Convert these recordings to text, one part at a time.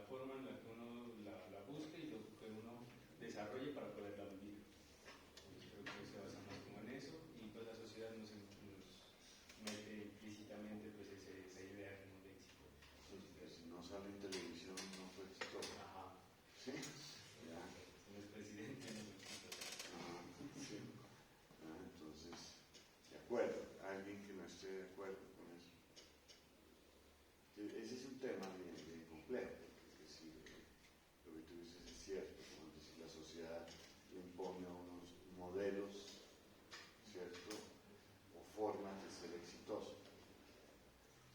forma en la que uno la busque y lo que uno desarrolle para poderla vivir. Yo creo que se basa más como en eso, y pues la sociedad nos mete implícitamente pues esa idea como de éxito. Si no sale en televisión no fue exitoso. Ajá. ¿Sí? Ya. No es presidente, no es exitoso. Ajá, sí. Entonces, de acuerdo, alguien que no esté de acuerdo con eso. Ese es un tema bien complejo, porque es decir, lo que tú dices es cierto, ¿no? Es decir, la sociedad le impone a unos modelos, ¿cierto? O formas de ser exitoso,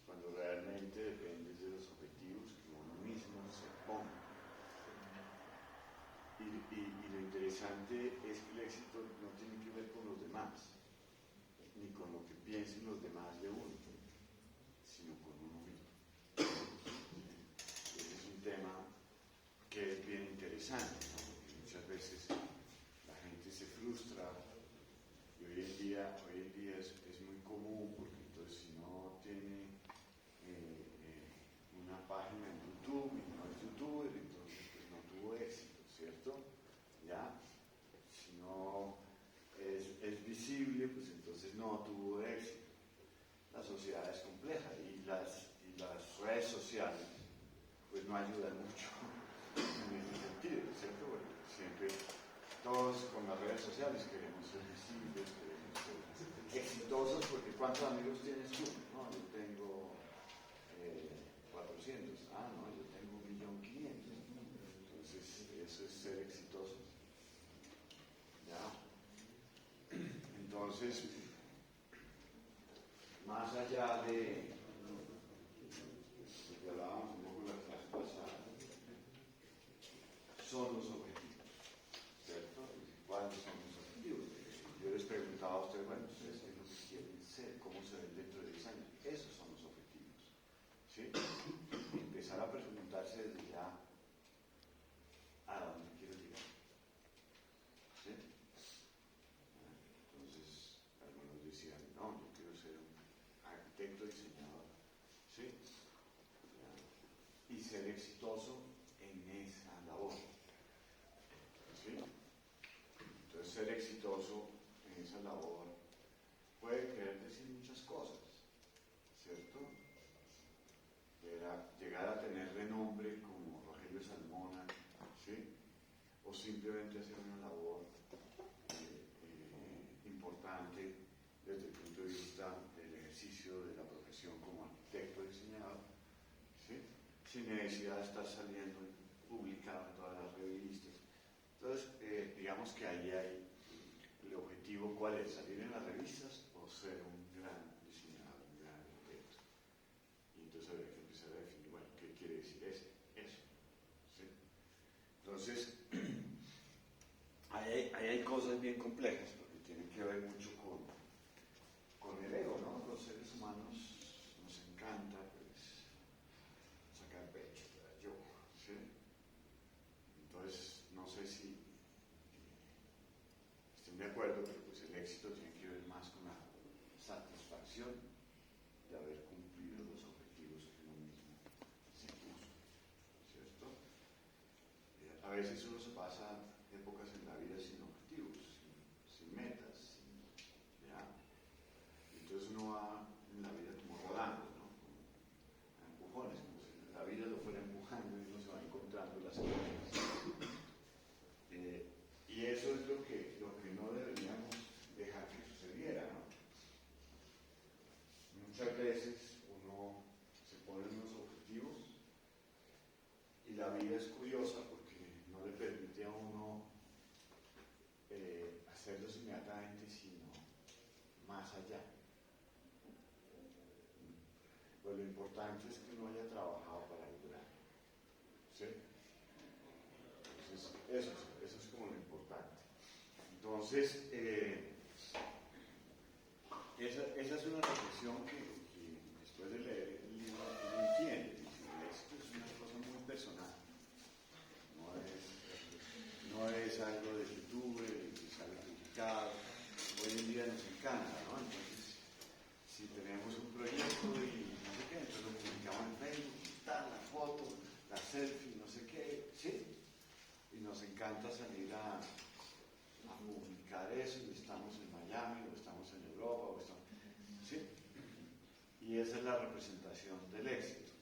cuando realmente depende de los objetivos que uno mismo se pone. Y lo interesante es que el éxito no tiene que ver con los demás, ni con lo que piensen los demás de uno, sino con uno mismo. Ese es un tema que es bien interesante, ¿no? Porque muchas veces la gente se frustra, y hoy en día es muy común, porque entonces si no tiene una página en YouTube y no es youtuber, entonces pues no tuvo éxito, ¿cierto? ¿Ya? Si no es visible, pues entonces no tuvo éxito. La sociedad es compleja y las redes sociales pues no ayudan mucho en ese sentido, ¿cierto? Porque siempre todos con las redes sociales queremos ser visibles, queremos ser exitosos, porque ¿cuántos amigos tienes tú? No, yo tengo 400. No, yo tengo 1.500.000. Entonces, eso es ser exitoso. ¿Ya? Entonces, más allá de lo que hablábamos un poco en la clase pasada, son los objetivos, ¿cierto? ¿Cuáles son los objetivos? Yo les preguntaba a ustedes, bueno, ¿ustedes qué es lo que quieren ser? ¿Cómo se ven dentro de 10 años? Esos son los objetivos, ¿sí? Y empezar a preguntarse desde ya a dónde quiero llegar, ¿sí? Entonces, algunos decían, no, yo quiero ser un arquitecto diseñador, ¿sí? Y ser exitoso en esa labor, ¿sí? Entonces, ser exitoso en esa labor puede querer decir muchas cosas, ¿cierto? Llegar a tener renombre como Rogelio Salmona, ¿sí? O simplemente hacer una labor importante desde el punto de vista del ejercicio de la profesión como arquitecto diseñador, ¿sí? Sin necesidad de estar saliendo publicado en todas las revistas. Entonces, digamos que ahí hay el objetivo, ¿cuál es? ¿Salir en las revistas o ser un gran diseñador, un gran arquitecto? Y entonces habría que empezar a definir, bueno, ¿qué quiere decir eso? ¿Sí? Entonces, ahí hay cosas bien complejas, porque tienen que ver mucho con el ego, ¿no? Los seres humanos nos encanta, pues, sacar pecho, yo, ¿sí? Entonces, no sé si estén de acuerdo, pero pues el éxito tiene que ver más con la satisfacción de haber cumplido los objetivos que uno mismo se puso, ¿cierto? A veces uno se pasa épocas en la vida sin objetivos, sin metas, ¿ya? Entonces uno va en la vida como rodando, ¿no? A empujones, como si la vida lo fuera empujando y uno se va encontrando las cosas. Y eso es lo que no deberíamos dejar que sucediera, ¿no? Muchas veces uno se pone unos objetivos y la vida es curiosa porque no le permite a uno hacerlos inmediatamente, sino más allá. Pues lo importante es que uno haya trabajado para lograr, ¿sí? Entonces, eso es como lo importante. Entonces, esa es una reflexión que después de leer el libro uno entiende. El éxito es una cosa muy personal. No es algo de YouTube, es algo criticado. Hoy en día nos encanta, ¿no? Entonces, si tenemos un proyecto y no sé qué, entonces lo publicamos en Facebook, está la foto, la selfie, no encanta salir a publicar eso, y estamos en Miami, o estamos en Europa, o estamos, ¿sí? Y esa es la representación del éxito,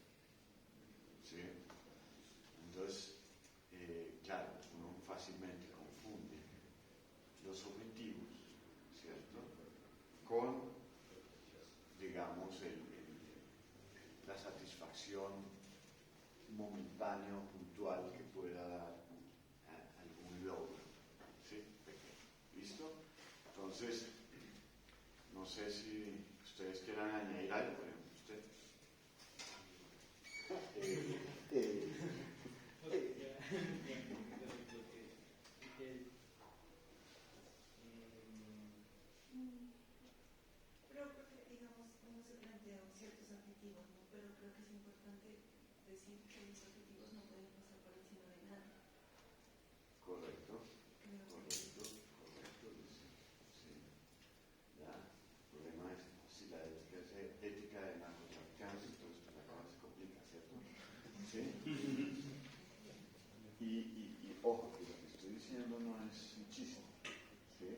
¿sí? Entonces, claro, uno fácilmente confunde los objetivos, ¿cierto?, con, digamos, la satisfacción momentánea o puntual que pueda dar algún logro, ¿sí? ¿Listo? Entonces, no sé si ustedes quieran añadir algo, por ejemplo, usted. Creo que, digamos, uno se plantea ciertos objetivos, ¿no? Pero creo que es importante decir que los objetivos no pueden pasar por encima de nada. Correcto, Creo correcto, correcto. Sí. Ya, el problema es si la ética de narcotraficantes, entonces pues la cosa se complica, ¿cierto? ¿Sí? Y ojo, que lo que estoy diciendo no es un chiste, ¿sí?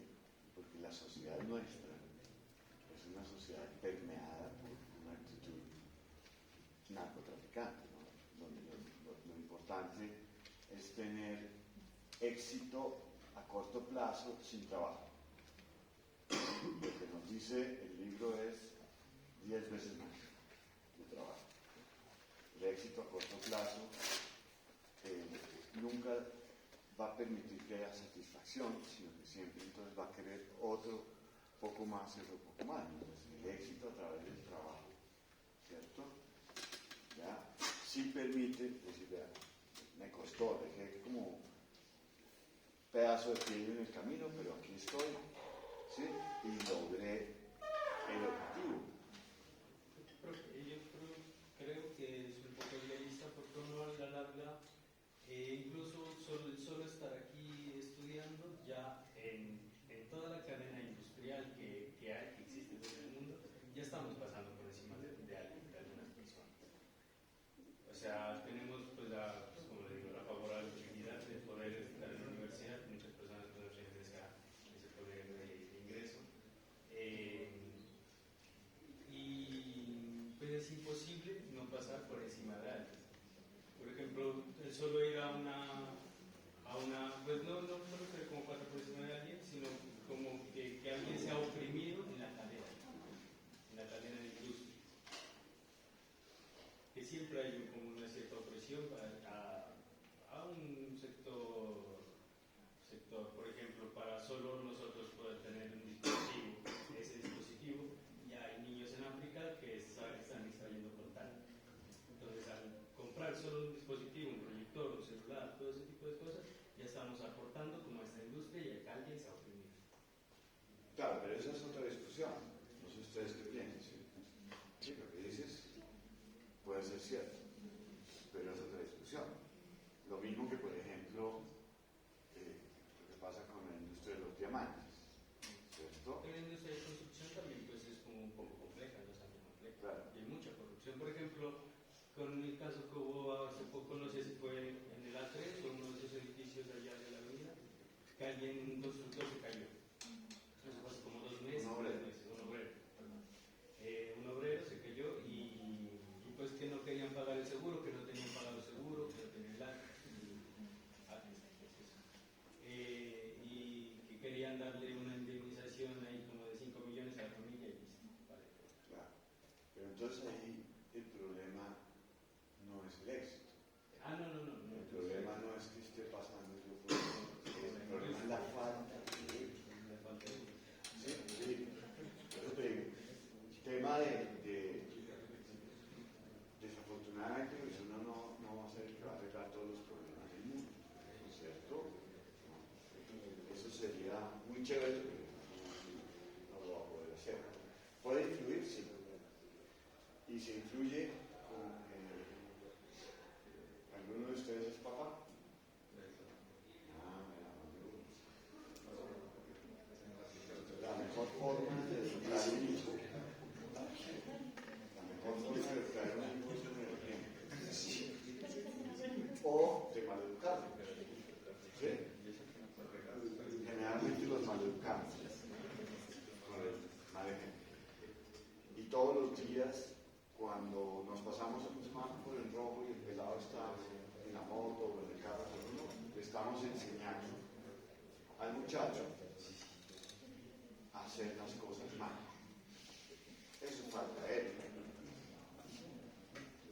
Porque la sociedad nuestra es una sociedad permeada por una actitud narcotraficante, ¿no? Donde lo importante es tener éxito a corto plazo sin trabajo. Lo que nos dice el libro es 10 veces más de trabajo. El éxito a corto plazo nunca va a permitir que haya satisfacción, sino que siempre entonces va a querer otro poco más y otro poco más. Entonces el éxito a través del trabajo, ¿cierto? ¿Ya? Sí permite decir, vea, me costó, dejé como pedazo de piel en el camino, pero aquí estoy, ¿sí? Y logré el objetivo. Yo creo que es un poco idealista porque uno a la larga, incluso solo estar aquí estudiando, ya en toda la cadena industrial que existe en el mundo, ya estamos pasando por encima de algunas personas. O sea, tenemos pues como le digo, la favorable posibilidad de poder estar en la universidad, muchas personas pueden tener ese poder de ingreso. Y pues es imposible no pasar por encima de alguien. Por ejemplo, el solo ir a una pues no creo como pasar por encima de alguien, sino como que alguien sea oprimido en la cadena de industria. Que siempre hay como una cierta opresión a un sector, por ejemplo, para solo nosotros poder tener un dispositivo, ese dispositivo, ya hay niños en África que están extrayendo coltán. Entonces, al comprar solo un dispositivo, un proyector, un celular, todo ese tipo de cosas, ya estamos aportando como a esta industria y a que alguien se ha oprimido. Claro, pero esa es otra discusión. No sé ustedes qué piensan. Sí, lo que dices puede ser cierto, pero es otra discusión. Lo mismo que, por ejemplo, lo que pasa con la industria de los diamantes, ¿cierto? En la industria de construcción también pues, es como un poco compleja, no es algo complejo. Claro. Y hay mucha corrupción. Por ejemplo, con el caso que hubo hace poco, no sé si fue en el A3 o uno de esos edificios allá de la avenida, que un constructor se cayó. Eso fue hace como 2 meses. Un obrero se cayó y pues que no querían pagar el seguro, que no tenían pagado el seguro, que no tenían y que querían darle una indemnización ahí como de 5 millones a la familia y listo. Vale. Claro. Pero entonces ahí el problema no es el éxito. No. El problema no es que esté pasando yo por el problema es la falta de éxito. Sí. Por eso te digo, el tema desafortunadamente pues uno no va a ser el que va a arreglar todos los problemas del mundo, ¿cierto? Eso sería muy chévere, pero no lo va a poder hacer. Puede influir, sí. Y se influye con ¿alguno de ustedes es papá? La mejor forma de educar a un hijo, es con el ejemplo. O de maleducarlo. ¿Sí? muchacho a hacer las cosas mal. Eso falta él.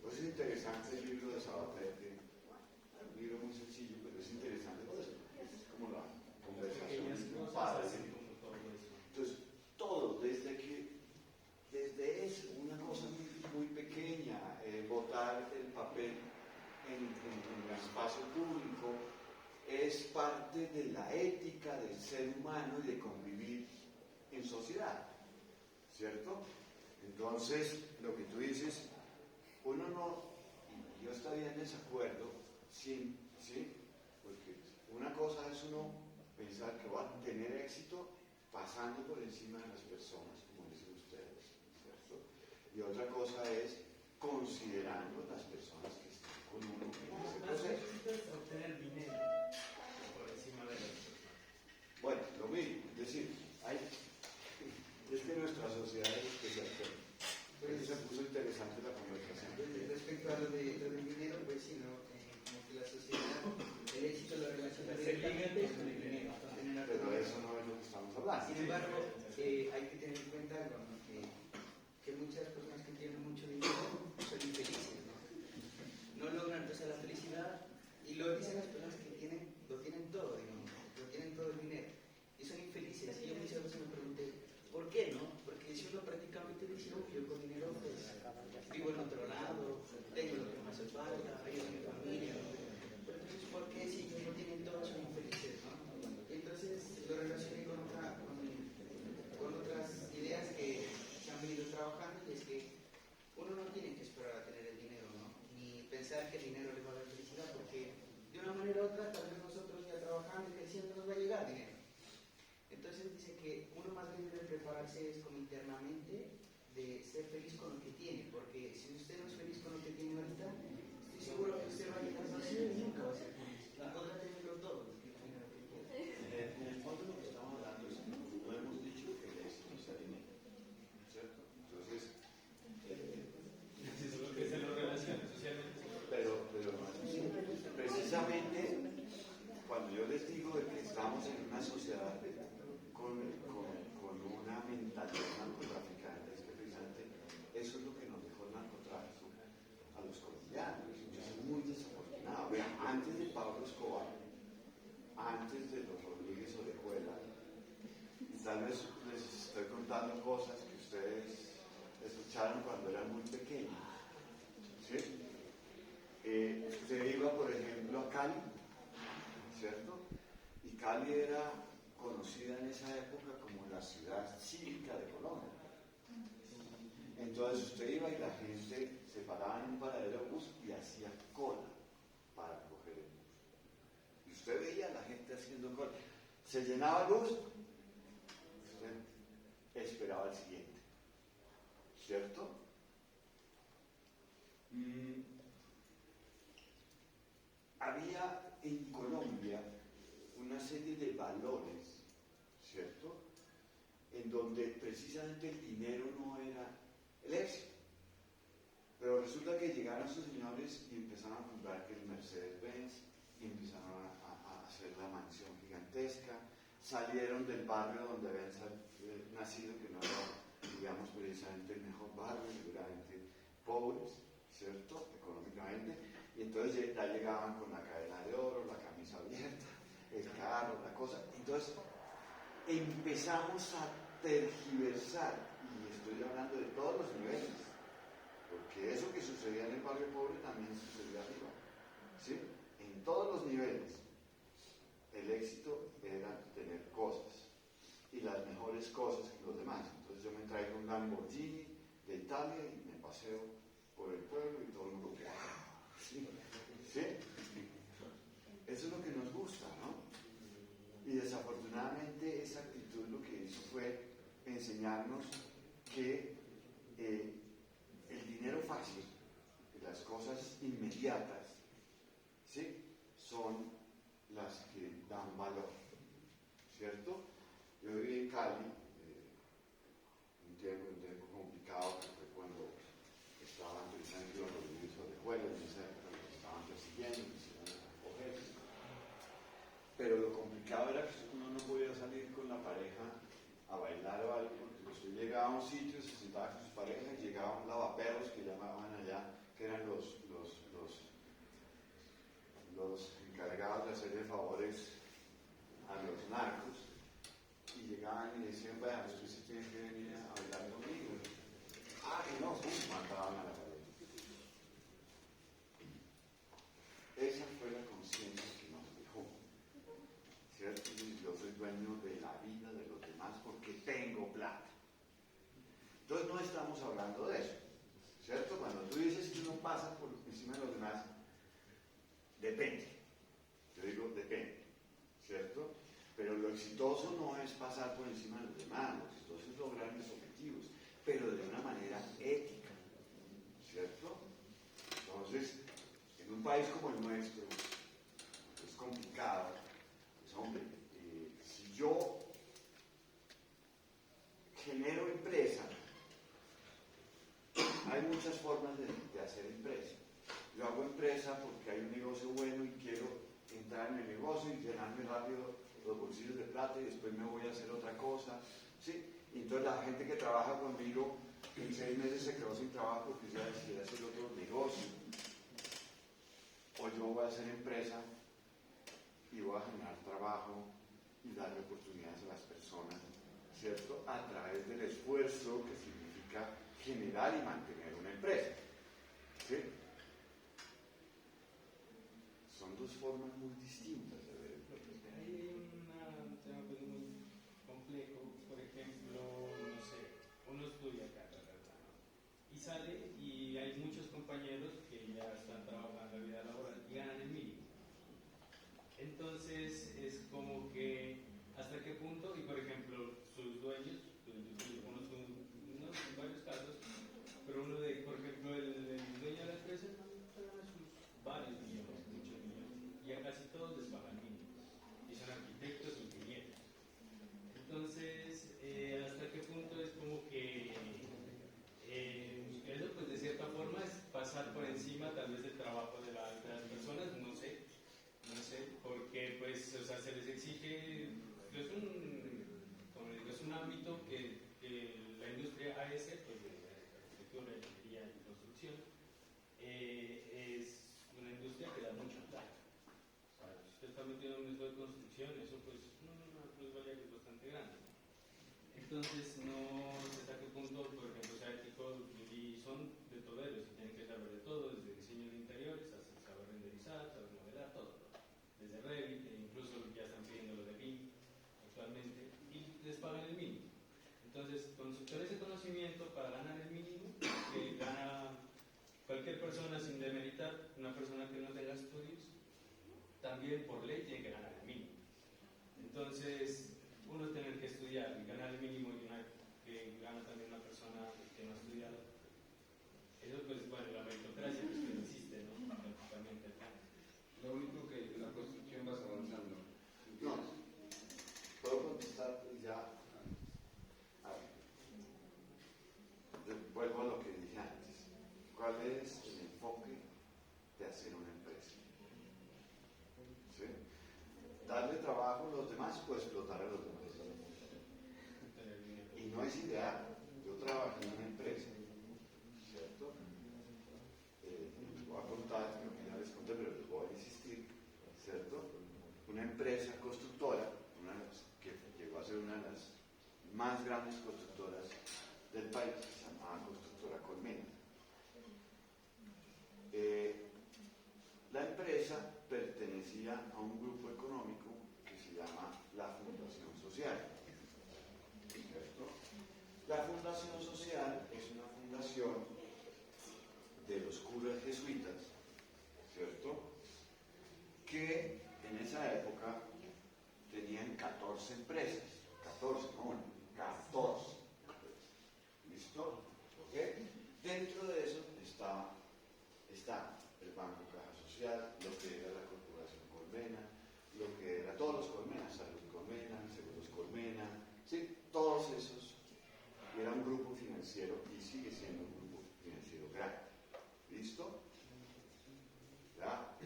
Pues es interesante el libro de Sabatete, un libro muy sencillo, pero es interesante, pues, es como la conversación entre un padre. Entonces, todo, desde eso, una cosa muy pequeña, botar el papel en el espacio público, es parte de la ética del ser humano y de convivir en sociedad, ¿cierto? Entonces, lo que tú dices, uno no, y yo estaría en desacuerdo, ¿sí? Porque una cosa es uno pensar que va a tener éxito pasando por encima de las personas, como dicen ustedes, ¿cierto? Y otra cosa es considerando las personas que están con uno en ese proceso. Obtener dinero por encima de las personas. Bueno, lo mismo, es decir, es que nuestra sociedad es especial. Por eso se puso interesante la conversación. Respecto a lo del dinero, pues sí, ¿no? Como que la sociedad, el éxito lo relaciona directamente con el dinero. Pero eso no es lo que estamos hablando. Sin embargo, hay que tener en cuenta algo, ¿no? Que muchas personas que tienen mucho dinero son infelices, ¿no? No logran la felicidad, y lo dicen las personas que lo tienen todo, digamos, lo tienen todo el dinero, y son infelices. Y yo muchas veces me pregunté, ¿por qué, no? Porque si uno prácticamente dice, yo con dinero pues vivo en otro lado, tengo lo que me hace falta, ayudo a mi familia, ¿no? Pero entonces, ¿por qué si ellos no tienen todo son infelices, no? Y entonces lo relacioné con otras ideas que se han venido trabajando, y es que uno no tiene que esperar a tener el dinero, ¿no? Ni pensar que el dinero le va a dar felicidad, porque de una manera u otra, tal vez nosotros ya trabajando y creciendo nos va a llegar dinero. Entonces dice que uno más bien debe prepararse es como internamente de ser feliz con lo que tiene, porque si usted no es feliz con lo que tiene ahorita, estoy seguro que usted va a llegar vacío y nunca va a ser feliz. Y podrá tenerlo todo, que tiene lo que quiere. En el fondo lo que estamos hablando es que no hemos dicho que el éxito sea dinero, ¿cierto? Entonces, Eso es lo que se lo relaciona socialmente. pero no es así. Precisamente cuando yo les digo de que estamos en una sociedad con una mentalidad narcotraficante, es que precisamente eso es lo que nos dejó el narcotráfico a los colombianos. Eso es muy desafortunado. Vean, antes de Pablo Escobar, antes de los Rodríguez Orejuela, y tal vez les estoy contando cosas que ustedes escucharon cuando eran muy pequeños, ¿sí? Usted iba, por ejemplo, a Cali, ¿cierto? Y Cali era conocida en esa época como la ciudad cívica de Colombia. Entonces usted iba y la gente se paraba en un paradero de bus y hacía cola para coger el bus. Y usted veía a la gente haciendo cola. Se llenaba el bus, usted esperaba el siguiente, ¿cierto? Había en Colombia una serie de valores, ¿cierto? En donde precisamente el dinero no era el éxito. Pero resulta que llegaron esos señores y empezaron a comprar que el Mercedes-Benz, y empezaron a hacer la mansión gigantesca, salieron del barrio donde habían nacido, que no era, digamos, precisamente el mejor barrio, seguramente pobres, ¿cierto? Económicamente, y entonces ya llegaban con la cadena de oro, la camisa abierta, el carro, la cosa. Entonces empezamos a tergiversar, y estoy hablando de todos los niveles, porque eso que sucedía en el barrio pobre también sucedía arriba, ¿sí? En todos los niveles el éxito era tener cosas, y las mejores cosas que los demás. Entonces yo me traigo un Lamborghini de Italia y me paseo por el pueblo y todo el mundo que ¿sí? ¿Sí? Eso es lo que nos gusta, ¿no? Y desafortunadamente esa actitud lo que hizo fue enseñarnos que el dinero fácil, las cosas inmediatas, ¿sí? Son las que dan valor, ¿cierto? Yo viví en Cali un tiempo complicado, que fue cuando estaban precisamente los Rodríguez Orejuela, en esa época los estaban persiguiendo, quisieron recoger. Pero lo complicado era que uno no podía bailar o algo, porque usted llegaba a un sitio, se sentaba con sus parejas y llegaban lavaperros que llamaban allá, que eran los encargados de hacerle favores a los narcos, y llegaban y decían, vaya, usted se tiene que venir a bailar conmigo. Ah, y no, pum, mataban a la pareja. Esa fue la conciencia que nos dejó, ¿cierto? Y yo soy dueño de la vida de los demás porque tengo plata. Entonces no estamos hablando de eso, ¿cierto? Cuando tú dices que uno pasa por encima de los demás, depende. Yo digo depende, ¿cierto? Pero lo exitoso no es pasar por encima de los demás, lo exitoso es lograr mis objetivos, pero de una manera ética, ¿cierto? Entonces, en un país como el nuestro, es complicado, pues hombre, si yo genero empresa, hay muchas formas de hacer empresa. Yo hago empresa porque hay un negocio bueno y quiero entrar en el negocio y llenarme rápido los bolsillos de plata y después me voy a hacer otra cosa, ¿sí? Y entonces la gente que trabaja conmigo en 6 meses se quedó sin trabajo porque ya decidió hacer otro negocio. O yo voy a hacer empresa y voy a generar trabajo y darle oportunidades a las personas, ¿cierto? A través del esfuerzo que significa generar y mantener una empresa, ¿sí? Son dos formas muy distintas de ver el proceso. Ahí hay un tema pues, muy complejo. Por ejemplo, no sé, uno estudia acá, ¿no? Y sale y hay muchos compañeros que ya están trabajando en la vida laboral y ganan el mínimo. Entonces es como que hasta qué punto, y por ejemplo, sus dueños, yo conozco en varios casos, pero uno de, por ejemplo, el dueño de la empresa gana sus varios millones, muchos millones, y a casi todos les pagan mínimo, y son arquitectos, ingenieros. Entonces, hasta qué punto es como que eso, pues de cierta forma, es pasar por encima tal vez del trabajo de las personas, no sé, porque pues, o sea, se les exige, es un ámbito que la industria AS, pues de arquitectura, ingeniería y construcción, es una industria que da mucha plata. O sea, si usted está metido en un negocio de construcción, eso pues una plusvalía que es bastante grande. Entonces, no sé hasta qué punto, por ejemplo, sea ético, y son de toderos, y tienen que saber de todo, desde diseño de interiores hasta saber renderizar, saber modelar, todo. Desde Revit, incluso ya están pidiendo lo de BIM actualmente, y les pagan el mínimo. Entonces, con ese conocimiento, para ganar el mínimo, que gana cualquier persona sin demeritar, una persona que no tenga estudios, también por ley tiene que ganar el mínimo. Entonces, uno tiene que estudiar y ganar el mínimo y que gana también una persona que no ha estudiado. Eso pues, bueno, la meritocracia pues, que no existe, ¿no? Prácticamente acá. Lo único que la construcción vas avanzando. No, puedo contestar ya. A ver, vuelvo a lo que dije antes. ¿Cuál es el enfoque de hacer una empresa? ¿Sí? Darle trabajo a los demás o explotar a los demás. Y no es ideal. Yo trabajé en una empresa, ¿cierto? Les voy a contar, creo que ya les conté, pero les voy a insistir, ¿cierto? Una empresa constructora, que llegó a ser una de las más grandes constructoras del país, se llamaba Constructora Colmena. La empresa pertenecía a un grupo económico que se llama la Fundación Social, ¿cierto? La Fundación Social es una fundación de los curas jesuitas, ¿cierto? Que en esa época tenían 14 empresas, 14, no una, 14 empresas. ¿Listo? ¿Ok? Dentro de eso está el Banco Caja Social, lo que era la Corporación Colmena, lo que era todos los Colmenas, Salud Colmena, Seguros Colmena, ¿sí? Todos esos. Era un grupo financiero y sigue siendo un grupo financiero grande. ¿Listo? ¿Ya?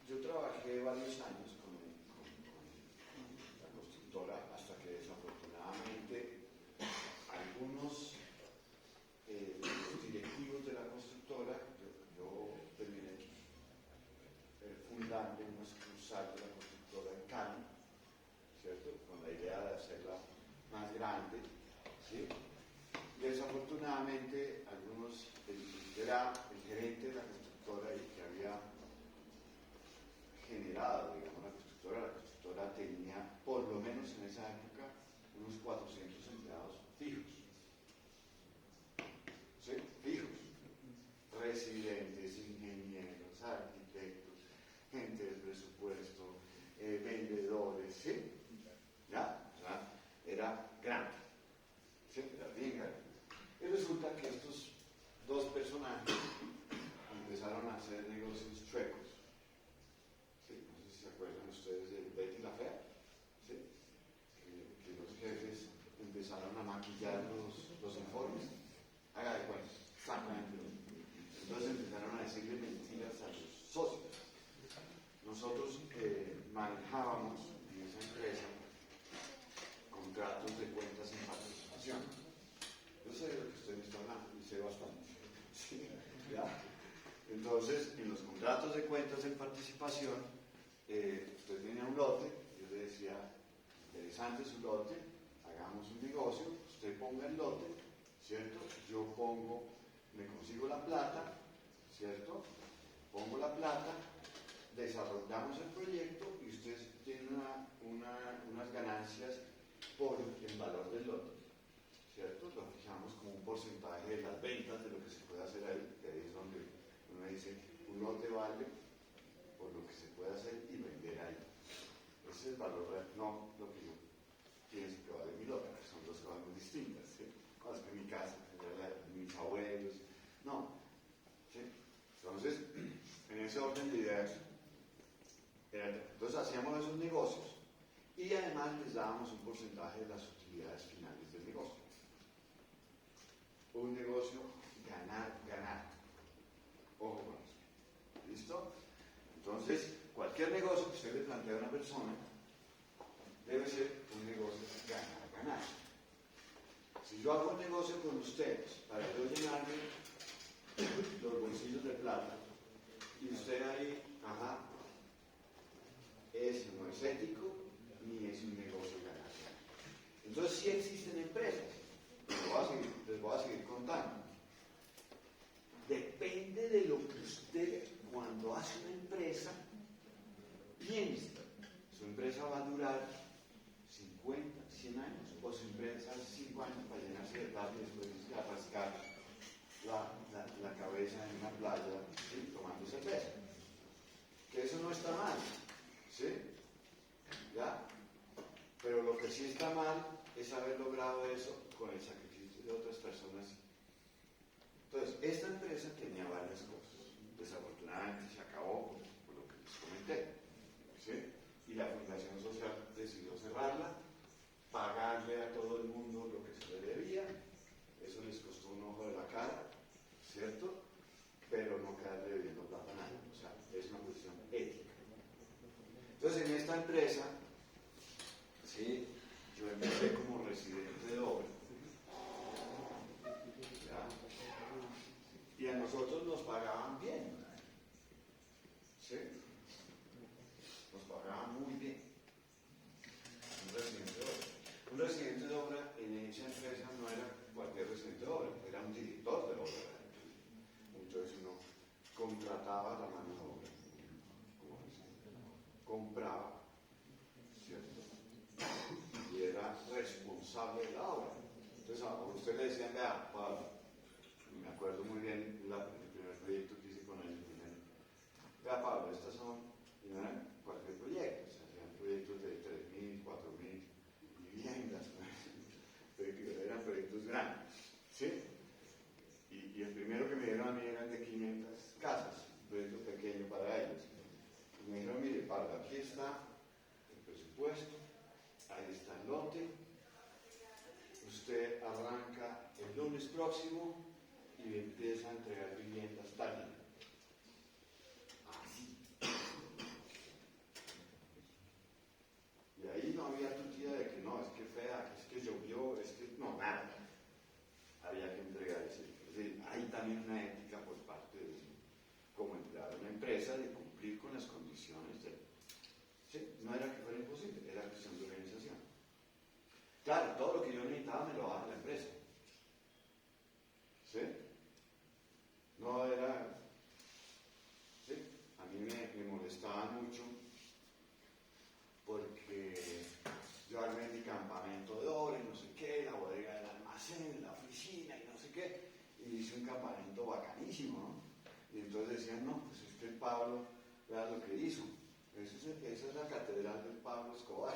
Yo trabajé varios años grande, una sucursal de la constructora en Cali, ¿cierto? Con la idea de hacerla más grande, ¿sí? Desafortunadamente, era el gerente de la constructora y que había generado, digamos, la constructora tenía, por lo menos en esa época, unos 400 empleados fijos. ¿Sí? Fijos. Residentes, ingenieros, arquitectos, gente del presupuesto, vendedores, ¿sí? ¿Ya? O sea, era grande. ¿Sí? Era bien grande. Y resulta que estos dos personajes empezaron a hacer negocios chuecos. ¿Sí? No sé si se acuerdan ustedes de Betty la Fea. ¿Sí? Que los jefes empezaron a maquillar los informes. Haga de cuenta, exactamente. Entonces empezaron a decirle mentiras a los socios. Nosotros manejábamos en esa empresa contratos de cuentas en participación. Yo sé de lo que usted me está hablando y sé bastante. ¿Sí? ¿Ya? Entonces, en los contratos de cuentas en participación, usted tenía un lote, yo le decía, interesante su lote, hagamos un negocio, usted ponga el lote, ¿cierto? Yo me consigo la plata, ¿cierto? Pongo la plata, desarrollamos el proyecto y usted tiene unas ganancias por el valor del lote, ¿cierto? Lo fijamos como un porcentaje de las ventas de lo que se puede hacer ahí, que ahí es donde uno dice, un lote vale por lo que se puede hacer y vender ahí. Ese es el valor real, no lo que yo pienso que vale mi lote, son dos cosas muy distintas, ¿sí? No, es que mi casa, mis abuelos, no. ¿Sí? Entonces, en ese orden de ideas, entonces hacíamos esos negocios y además les dábamos un porcentaje de las utilidades finales del negocio. Un negocio ganar, ganar. Ojo con eso. ¿Listo? Entonces, cualquier negocio que usted le plantee a una persona debe ser un negocio ganar, ganar. Si yo hago un negocio con ustedes para yo llenarme los bolsillos de plata y usted ahí, ajá, eso no es ético ni es un negocio ganar. Entonces sí existen empresas, les voy a seguir contando. Depende de lo que usted, cuando hace una empresa, piense. Su empresa va a durar 50, 100 años, o su empresa 5 años para llenarse de plata y después irse a rascar la cabeza en una playa, ¿sí? Tomando cerveza. Que eso no está mal, ¿sí? ¿Ya? Pero lo que sí está mal es haber logrado eso con el sacrificio de otras personas. Entonces, esta empresa tenía varias cosas. Desafortunadamente se acabó por lo que les comenté, ¿sí? Y la Fundación Social decidió cerrarla, pagarle a todo el mundo lo que se le debía. Eso les costó un ojo de la cara, ¿cierto? Pero no quedarle debiendo plata a nadie. O sea, es una cuestión ética. Entonces, en esta empresa, ¿sí? Yo empecé como residente de obra. ¿Ya? Y a nosotros nos pagaban bien. ¿Sí? Nos pagaban muy bien. Un residente de obra. Un residente de obra en esa empresa no era cualquier residente de obra, era un director de obra. Entonces uno contrataba la mano de obra, como compraba, ¿cierto? Y era responsable de la obra. Entonces a usted le decían, vea, Pablo, me acuerdo muy bien el primer proyecto que hice con él. Vea, Pablo, estas son, y no eran cualquier proyecto, o sea, eran proyectos de 3.000, 4.000 viviendas, eran proyectos grandes, ¿sí? Y el primero que me dieron a mí eran de 500 casas, un proyecto pequeño para ellos. Y me dijeron, mire, Pablo, aquí está el presupuesto, ahí está el lote, usted arranca el lunes próximo y empieza a entregar viviendas tal día. Así. Y ahí no había tutía de que no, es que fea, es que llovió, es que no, nada. Había que entregar ese. Es decir, hay también una ética por parte de como empleado de una empresa de cumplir con las condiciones hizo. Esa es la catedral del Pablo Escobar.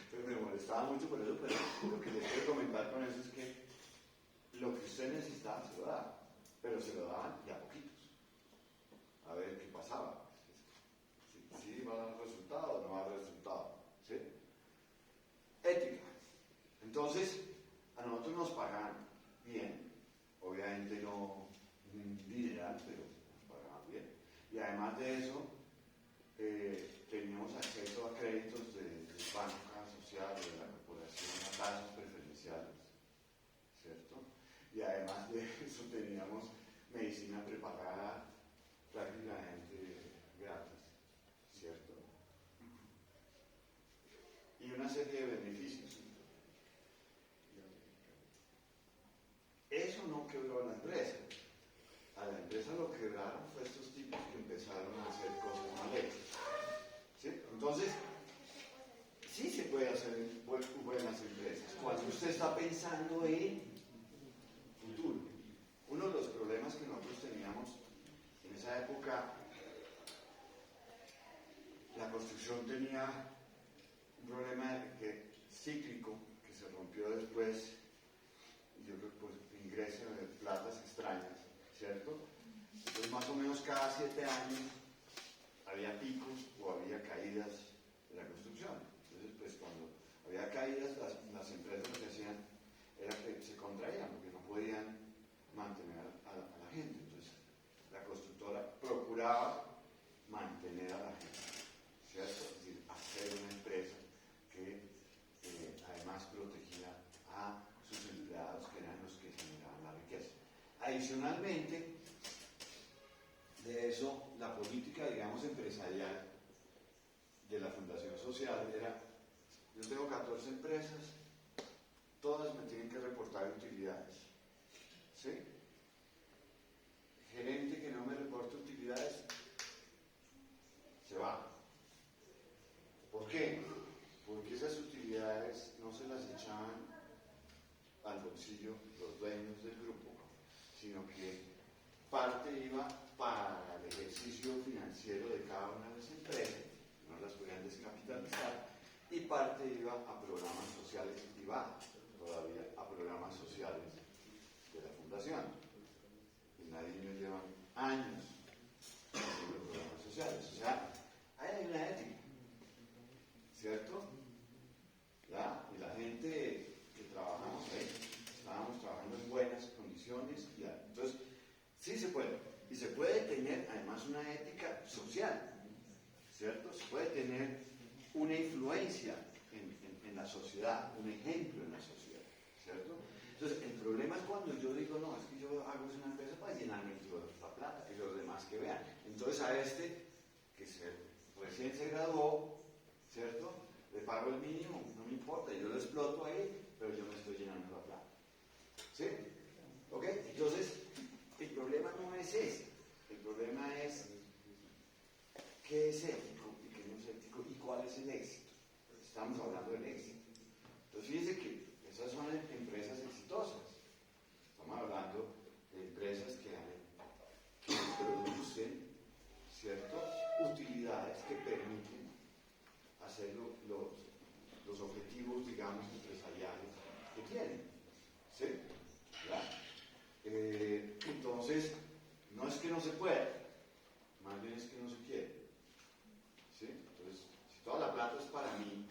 Entonces me molestaba mucho por eso, pero lo que les quiero comentar con eso es que lo que usted necesitaba se lo daba, pero se lo daban de a poquitos. A ver qué pasaba. Si va a dar resultado o no va a dar resultado. ¿Sí? Ética. Entonces, a nosotros nos pagan bien, obviamente no dineral, pero nos pagaban bien. Y además de eso, teníamos acceso a créditos de banca social, de la corporación, a tasas preferenciales, ¿cierto? Y además de eso teníamos medicina preparada prácticamente gratis, ¿cierto? Y una serie de beneficios. Eso no quebró a la empresa. A la empresa lo quebraron fue estos tipos que empezaron a hacer cosas mal hechas. ¿Sí? Entonces, sí se puede hacer buenas empresas. Cuando usted está pensando en futuro. Uno de los problemas que nosotros teníamos en esa época, la construcción tenía un problema cíclico que se rompió después, yo creo que por ingreso de platas extrañas, ¿cierto? Entonces más o menos cada 7 años había picos o había caídas de la construcción. Entonces pues cuando había caídas las empresas lo que hacían era que se contraían porque no podían mantener a la gente. Entonces la constructora procuraba mantener a la gente, ¿cierto? Es decir, hacer una empresa que además protegía a sus empleados, que eran los que generaban la riqueza. Adicionalmente de eso, la política, digamos, empresarial de la Fundación Social era: yo tengo 14 empresas, todas me tienen que reportar utilidades, ¿sí? Gerente que no me reporte utilidades se va. ¿Por qué? Porque esas utilidades no se las echaban al bolsillo los dueños del grupo, sino que parte iba para el ejercicio financiero de cada una de las empresas, no las podían descapitalizar, y parte iba a programas sociales, y va todavía a programas sociales de la Fundación. Y nadie me lleva años haciendo programas sociales. O sea, ahí hay una ética, ¿cierto? ¿Ya? Y la gente que trabajamos ahí, estábamos trabajando en buenas condiciones. ¿Ya? Entonces, sí se puede. Y se puede tener además una ética social, ¿cierto? Se puede tener una influencia en la sociedad, un ejemplo en la sociedad, ¿cierto? Entonces, el problema es cuando yo digo, no, es que yo hago una empresa para llenarme la plata y los demás que vean. Entonces, a este, que recién se graduó, ¿cierto? Le pago el mínimo, no me importa, yo lo exploto ahí, pero yo me estoy llenando la plata. ¿Sí? ¿Ok? Entonces, el problema no es ese. El problema es qué es ético y qué no es ético y cuál es el éxito. Estamos hablando del éxito. Entonces, fíjense que esas son empresas exitosas. Estamos hablando de empresas que producen, ¿cierto?, utilidades que permiten hacer los objetivos, digamos, empresariales que tienen. ¿Sí? ¿Ya? Entonces, no es que no se pueda, más bien es que no se quiere. ¿Sí? Entonces, si toda la plata es para mí,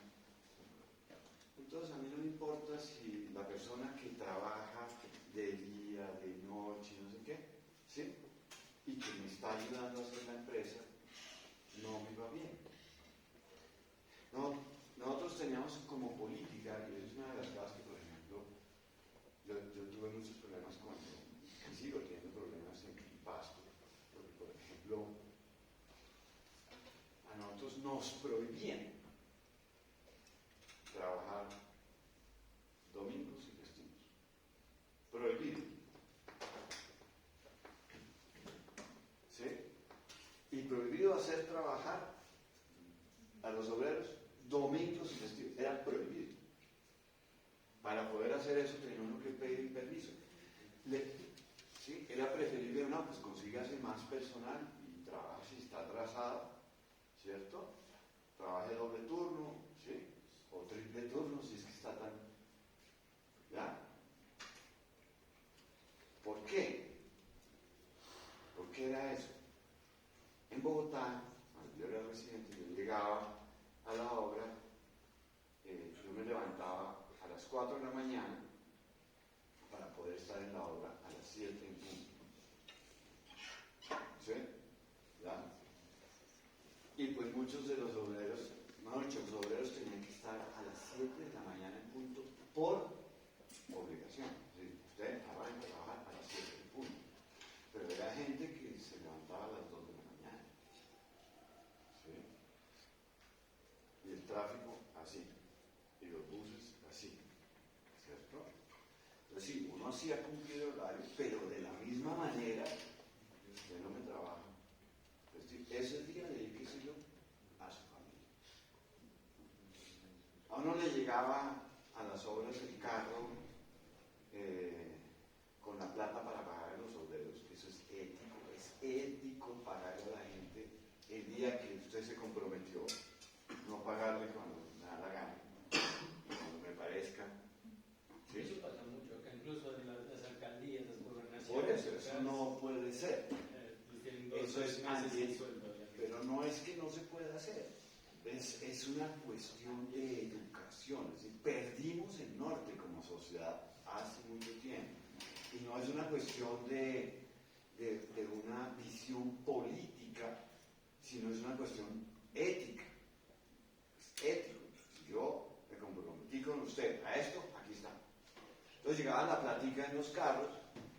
entonces a mí no me importa si la persona que trabaja de día, de noche, no sé qué, ¿sí?, y que me está ayudando a hacer la empresa, no me va bien. No, nosotros teníamos como política, y eso es una de las cosas que, por ejemplo, yo tuve muchos problemas y sigo teniendo problemas en Pasto, porque, por ejemplo, a nosotros nos prohibían trabajar domingos y festivos. Prohibido. ¿Sí? Y prohibido hacer trabajar a los obreros domingos y festivos. Era prohibido. Para poder hacer eso tenía uno que pedir permiso. ¿Sí? Era preferible, no, pues consígase más personal y trabaja si está atrasado ¿cierto? Trabaje doble turno, ¿sí? O triple turno, si es que está tan... ¿Ya? ¿Por qué? ¿Por qué era eso? En Bogotá, cuando yo era residente, yo llegaba a la obra, yo me levantaba a las 4 de la mañana para poder estar en la obra a las 7 en punto. ¿Sí? ¿Ya? Y pues muchos de los obreros, muchos obreros tenían que estar a las 7 de la mañana en punto por obligación. ¿Sí? Usted arranca a trabajar a las 7 en punto. Pero era gente que se levantaba a las 2 de la mañana. ¿Sí? Y el tráfico así. Y los buses así. ¿Cierto? Entonces sí, uno hacía cumplir el horario, pero de la misma manera usted no me trabaja. Es decir, ese día dedíquese a su familia. A uno le llegaba a las obras el carro con la plata para pagar a los obreros. Eso es ético pagarle a la gente el día que usted se comprometió, no pagarle cuando me da la gana, cuando me parezca. ¿Sí? Eso pasa mucho acá, incluso en las alcaldías, las gobernaciones. Por eso no puede ser. Eso es anti, pero no es que no se pueda hacer. Es una cuestión de educación. Es decir, perdimos el norte como sociedad hace mucho tiempo. Y no es una cuestión de una visión política, sino es una cuestión ética. Es ético. Si yo me comprometí con usted a esto, aquí está. Entonces llegaba la plática en los carros,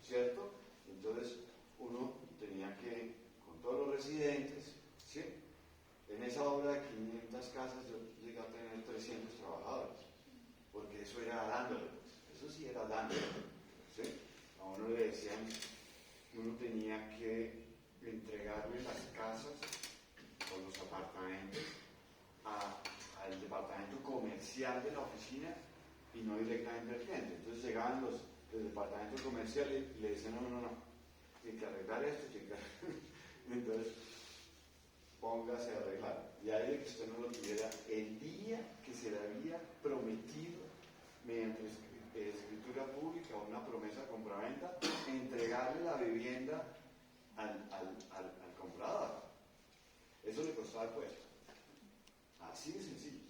¿cierto? Entonces uno tenía que, con todos los residentes, ¿sí? En esa obra de 500 casas yo llegué a tener 300 trabajadores, porque eso era dándole, pues. Eso sí era dándole, ¿sí? A uno le decían que uno tenía que entregarle las casas o los apartamentos al departamento comercial de la oficina y no directamente al cliente. Entonces llegaban los del departamento comercial y le decían, no, tiene que arreglar esto, tiene que arreglar. Entonces, póngase a arreglar. Y ahí de que usted no lo tuviera el día que se le había prometido mediante escritura pública o una promesa de compraventa, entregarle la vivienda al comprador. Eso le costaba el puesto. Así de sencillo.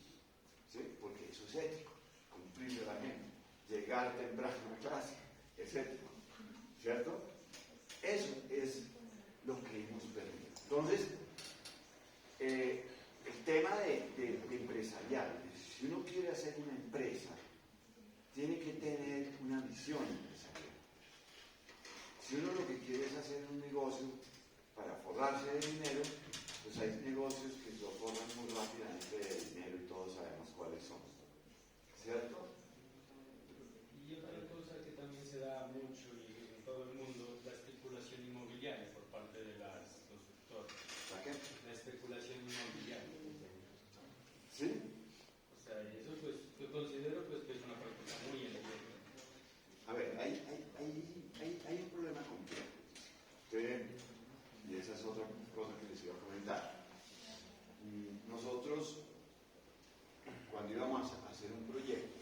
¿Sí? Porque eso es ético. Cumplirle a la gente. Llegar temprano a clase. Es ético. ¿Cierto? Eso es lo que hemos perdido. Entonces, el tema de empresarial, si uno quiere hacer una empresa, tiene que tener una visión empresarial. Si uno lo que quiere es hacer un negocio para forrarse de dinero, pues hay negocios que lo forran muy rápidamente de dinero y todos sabemos cuáles son. ¿Cierto? Y otra cosa que también se da mucho y en todo el mundo, la especulación inmobiliaria por parte de los sectores. ¿Para qué? La especulación inmobiliaria. ¿Sí? O sea, y eso pues yo considero pues que es una práctica muy elegante. A ver, hay un problema complejo. Y esa es otra cosa que les iba a comentar. Nosotros, cuando íbamos a hacer un proyecto,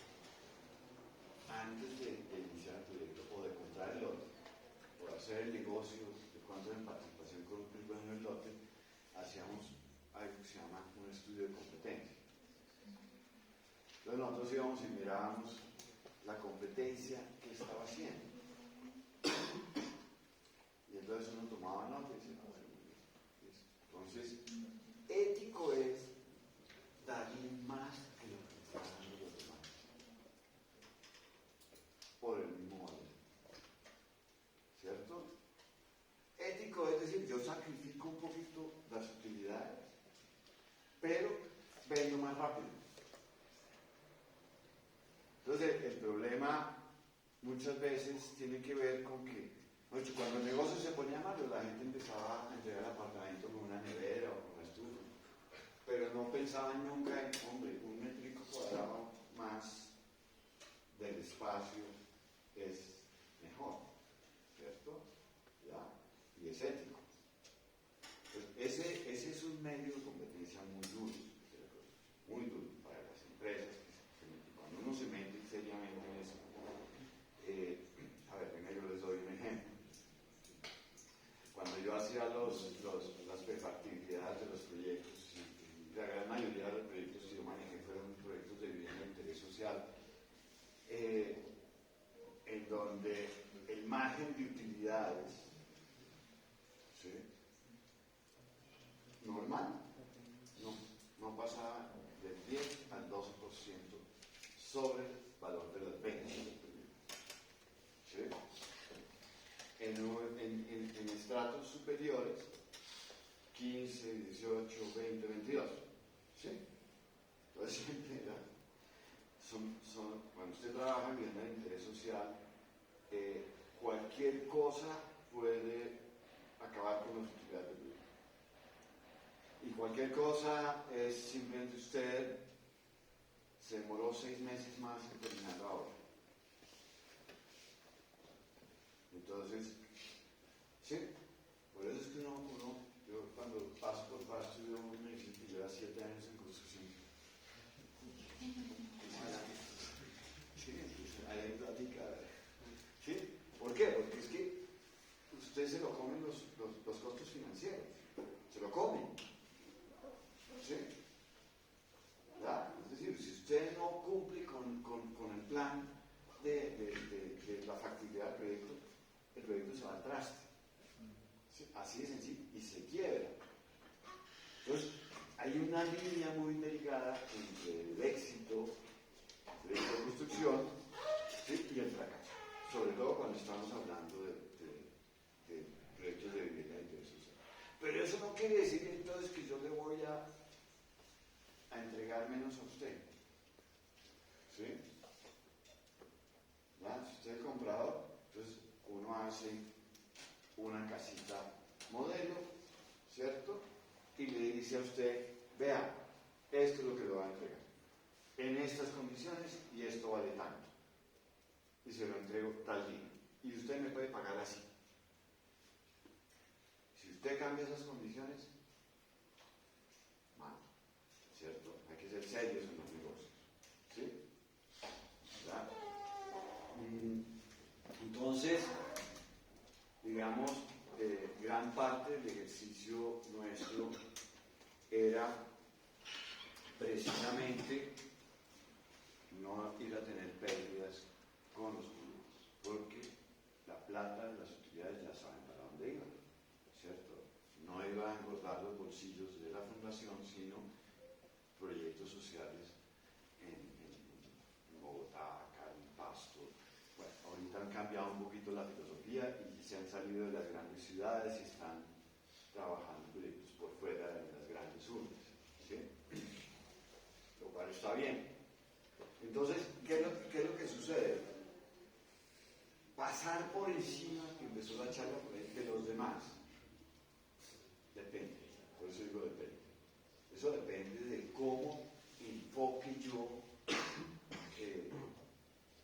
antes de iniciar el proyecto o de comprar el lote, o hacer el negocio de cuánto en participación con el dueño del lote, hacíamos algo que se llama un estudio de competencia. Entonces nosotros íbamos y mirábamos la competencia que estaba haciendo. Y entonces uno tomaba nota y decía, bueno, muy bien. Entonces, ético es darle más que lo que están dando los demás. Por el mismo orden. ¿Cierto? Ético es decir, yo sacrifico un poquito las utilidades, pero vendo más rápido. Entonces, el problema muchas veces tiene que ver con que, cuando el negocio se ponía malo, la gente empezaba a entregar el apartamento con una nevera o con una estufa, pero no pensaban nunca en, hombre, un métrico cuadrado más del espacio es mejor, ¿cierto? ¿Ya? Y es ético. Entonces, ese es un medio de competencia muy sobre el valor de las ventas. ¿Sí? En estratos superiores, 15, 18, 20, 22. ¿Sí? Entonces, cuando usted trabaja en vivienda de interés social, cualquier cosa puede acabar con las utilidades del bien. Y cualquier cosa es simplemente usted se demoró 6 meses más en terminar la obra. Entonces, sí, por eso es que yo cuando paso por pasto, yo me dicen que lleva 7 años en construcción. Sí, ahí platica. ¿Sí? ¿Por qué? Porque es que usted se lo comen los costos financieros. Se lo comen. ¿Sí? ¿Verdad? Es decir, si usted no cumple con el plan de la factibilidad del proyecto, el proyecto se va al traste. ¿Sí? Así de sencillo. Y se quiebra. Entonces, hay una línea muy delicada entre el éxito de la construcción, ¿sí? Y el fracaso. Sobre todo cuando estamos hablando de proyectos de vivienda de interés social. Pero eso no quiere decir entonces que yo le voy a entregar menos a usted. ¿Sí? ¿Ya? Si usted es el comprador, entonces uno hace una casita modelo, ¿cierto? Y le dice a usted, vea, esto es lo que le va a entregar. En estas condiciones y esto vale tanto. Y se lo entrego tal día. Y usted me puede pagar así. Si usted cambia esas condiciones, mal. ¿Cierto? Hay que ser serios en los negocios. ¿Sí? ¿Verdad? Entonces, digamos, gran parte del ejercicio nuestro era precisamente no ir a tener pérdidas con los públicos, porque la plata de las utilidades ya saben para dónde iba, ¿cierto? No iba a engordar los bolsillos de la fundación, sino proyectos sociales en Bogotá, acá en Pasto. Bueno, ahorita han cambiado un poquito la filosofía y se han salido de las grandes ciudades y están trabajando proyectos por fuera de las grandes urbes, ¿sí? Lo cual está bien. Entonces, ¿qué es lo que sucede? Pasar por encima, que empezó la charla por ahí, de los demás. Depende, por eso digo depende. Eso depende de cómo enfoque yo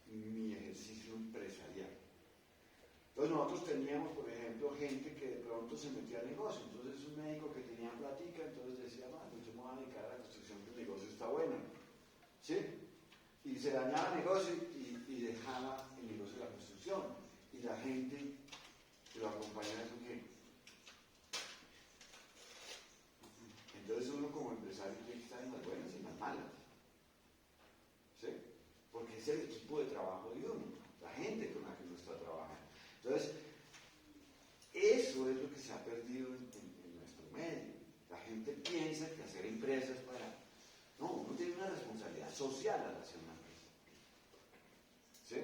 mi ejercicio empresarial. Entonces nosotros teníamos, por ejemplo, gente que de pronto se metía al negocio. Entonces un médico que tenía platica, entonces decía, pues yo me voy a dedicar a la construcción, que el negocio está bueno. ¿Sí? Y se dañaba el negocio y dejaba el negocio de la construcción. Y la gente que lo acompañaba con qué. Entonces uno como empresario tiene que estar en las buenas y en las malas. ¿Sí? Porque es el equipo de trabajo de uno, la gente con la que uno está trabajando. Entonces, eso es lo que se ha perdido en nuestro medio. La gente piensa que hacer empresas para... No, uno tiene una responsabilidad social al hacer una empresa. ¿Sí?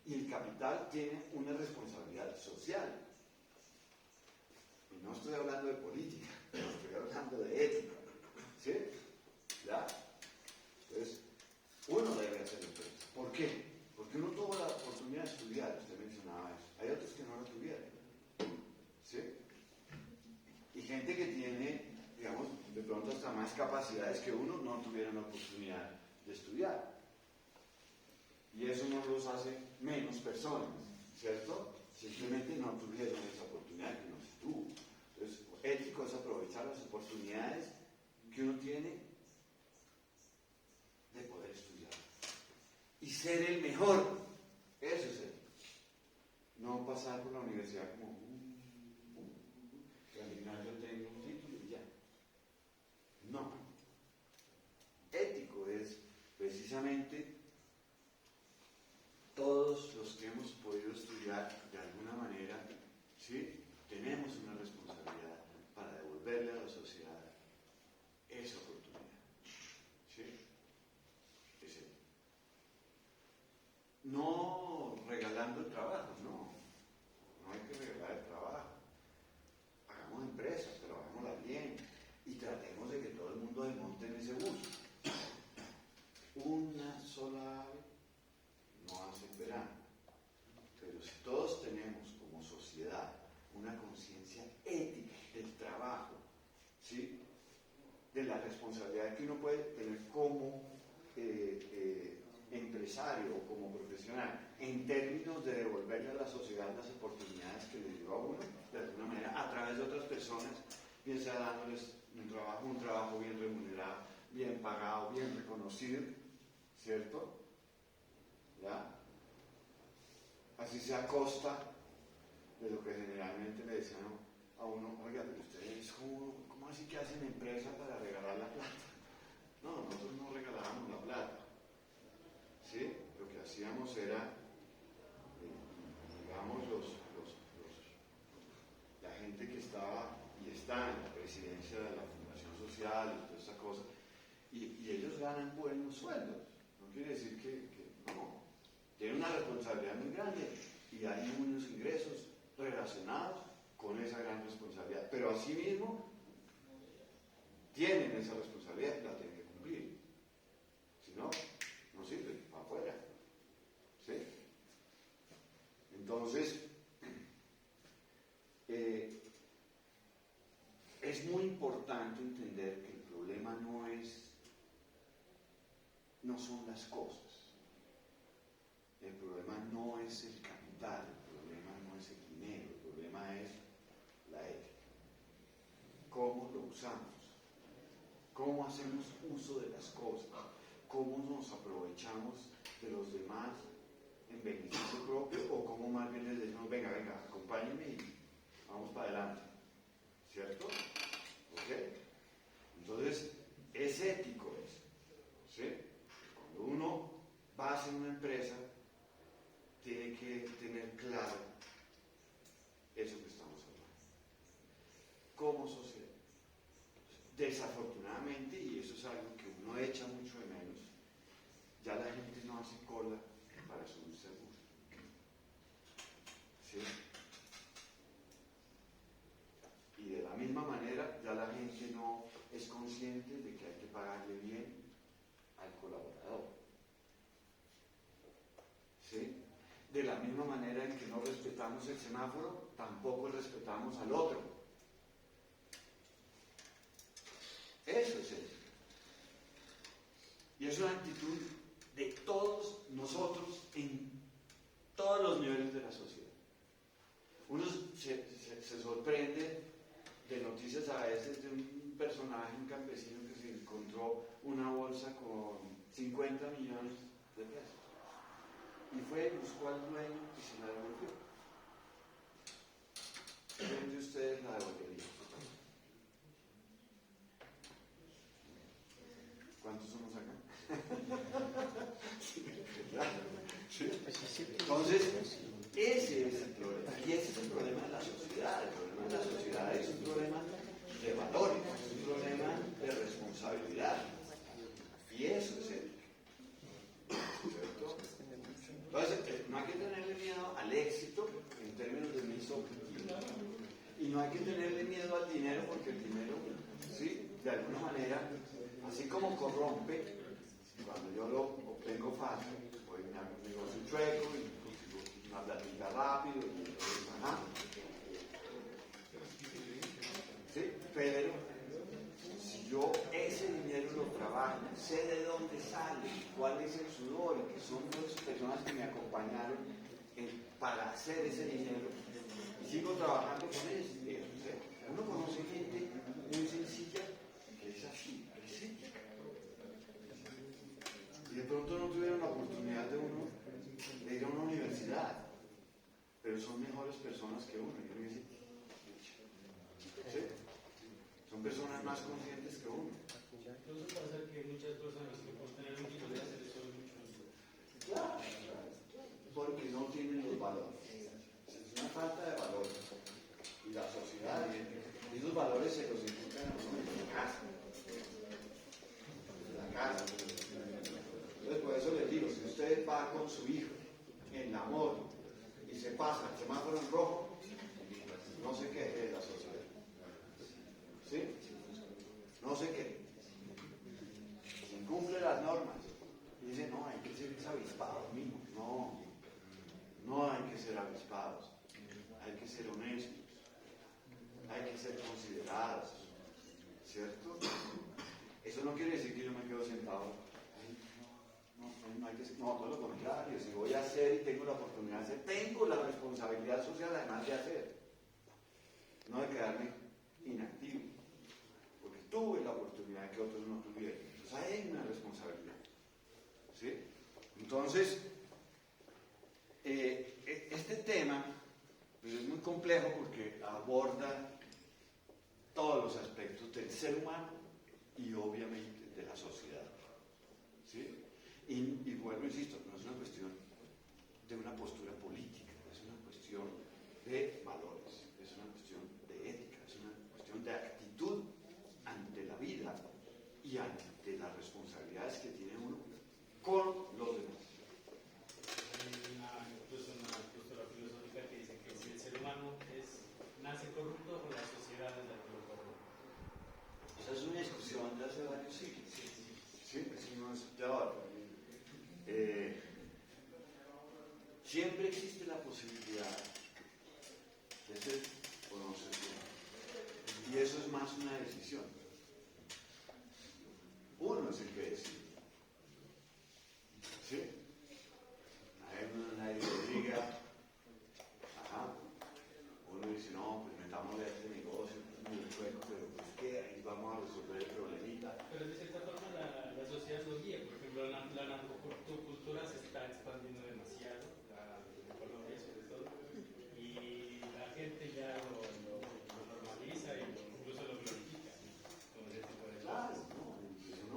Y el capital tiene una responsabilidad social. Y no estoy hablando de política, estoy hablando de ética. ¿Sí? ¿Ya? Entonces, uno debe hacer empresa. ¿Por qué? Porque uno tuvo la oportunidad de estudiar, usted mencionaba eso. Hay otros que no lo tuvieron. ¿Sí? Y gente que tiene, digamos, de pronto hasta más capacidades que uno, no tuvieron la oportunidad de estudiar. Y eso no los hace menos personas, ¿cierto? Simplemente no tuvieron esa oportunidad que uno sí tuvo. Entonces, ético es aprovechar las oportunidades que uno tiene de poder estudiar. Y ser el mejor. Eso es ético. No pasar por la universidad como que al final yo tengo un título y ya. No. Ético es precisamente todos los que hemos podido estudiar de alguna manera, ¿sí? Tenemos una responsabilidad para devolverle a la sociedad esa oportunidad. ¿Sí? Es de la responsabilidad que uno puede tener como empresario o como profesional en términos de devolverle a la sociedad las oportunidades que le dio a uno, de alguna manera, a través de otras personas, bien sea dándoles un trabajo bien remunerado, bien pagado, bien reconocido, ¿cierto? ¿Ya? Así sea a costa de lo que generalmente le decían a uno, oiga, pero ustedes, ¿cómo así que hacen empresa para regalar la plata? No, nosotros no regalábamos la plata, ¿sí? Lo que hacíamos era, digamos, la gente que estaba y está en la presidencia de la Fundación Social y toda esa cosa, y ellos ganan buenos sueldos. No quiere decir que no, tienen una responsabilidad muy grande y hay unos ingresos relacionados con esa gran responsabilidad, pero asimismo tienen esa responsabilidad y la tienen que cumplir, si no, no sirve, para afuera, ¿sí? Entonces es muy importante entender que el problema no son las cosas, el problema no es el capital, el problema no es el dinero, el problema es la ética. ¿Cómo lo usamos? ¿Cómo hacemos uso de las cosas? ¿Cómo nos aprovechamos de los demás en beneficio propio? ¿O cómo más bien les decimos, venga, acompáñenme y vamos para adelante? ¿Cierto? ¿Ok? Entonces, es ético eso, ¿sí? Cuando uno va a hacer una empresa, tiene que tener claro eso que estamos hablando. Como sociedad. Desafortunadamente, y eso es algo que uno echa mucho de menos, ya la gente no hace cola para subirse al bus. ¿Sí? Y de la misma manera, ya la gente no es consciente de que hay que pagarle bien al colaborador. ¿Sí? De la misma manera en que no respetamos el semáforo, tampoco respetamos al otro. Eso es eso. Y es una actitud de todos nosotros en todos los niveles de la sociedad. Uno se sorprende de noticias a veces de un personaje, un campesino que se encontró una bolsa con 50 millones de pesos. Y fue, buscó al dueño y se la devolvió. ¿Quién de ustedes la devolvería? ¿Cuántos somos acá? ¿Sí? Entonces, ese es el problema. Y ese es el problema de la sociedad. El problema de la sociedad es un problema de valores, es un problema de responsabilidad. Y eso es ética. ¿Cierto? Entonces, no hay que tenerle miedo al éxito en términos de mis objetivos. Y no hay que tenerle miedo al dinero, porque el dinero, sí, de alguna manera, así como corrompe, cuando yo lo obtengo fácil, voy a un negocio chueco y consigo una platita rápido y entonces, ajá. Sí, pero si yo ese dinero lo trabajo, sé de dónde sale, cuál es el sudor, y que son las personas que me acompañaron para hacer ese dinero, y sigo trabajando con ellos. Uno conoce gente muy sencilla que es así, es ética. Y de pronto no tuvieron la oportunidad de ir a una universidad, pero son mejores personas que uno. Y uno dice, ¿sí? Son personas más conscientes que uno. Incluso pasa que muchas personas que por tener un título de hacer eso mucho. Claro, porque no tienen los valores. Es una falta de valores. Y la sociedad, y esos valores se los inculcan a uno en la casa. En la casa. Entonces, por eso les digo, si usted va con su hijo en la moto y se pasa el semáforo en rojo, no se queje de la sociedad. ¿Sí? No se queje. Si incumple las normas, dice, no, hay que ser avispados, mijo. No hay que ser avispados. Hay que ser honestos. Hay que ser considerados. ¿Cierto? hay que, no, todo lo contrario, si voy a hacer y tengo la oportunidad de hacer, tengo la responsabilidad social además de hacer, no de quedarme inactivo, porque tuve la oportunidad que otros no tuvieron. Entonces hay una responsabilidad, ¿sí? Entonces, este tema pues, es muy complejo porque aborda todos los aspectos del ser humano y obviamente de la sociedad, ¿sí? Y vuelvo, insisto, no es una cuestión de una postura política, es una cuestión de valores, es una cuestión de ética, es una cuestión de actitud ante la vida y ante las responsabilidades que tiene uno con los demás. Hay incluso una postura filosófica que dice que si el ser humano nace corrupto o la sociedad es la que lo corrompe. Esa es una discusión de hace varios siglos. Sí, eso no es de ahora. Siempre existe la posibilidad de ser o no ser humano. Y eso es más una decisión. Uno es el que decide. ¿Sí? Nadie le diga, ajá, uno dice, no, pues metámosle a este negocio, muy bueno, pero pues qué, ahí vamos a resolver el problemita. Pero de cierta forma la sociedad lo guía. Por ejemplo, la narcocultura se está expandiendo demasiado, en Colombia sobre todo, y la gente ya lo normaliza e incluso lo glorifica, como ese tipo de Claro, cosas. ¿no? Pues uno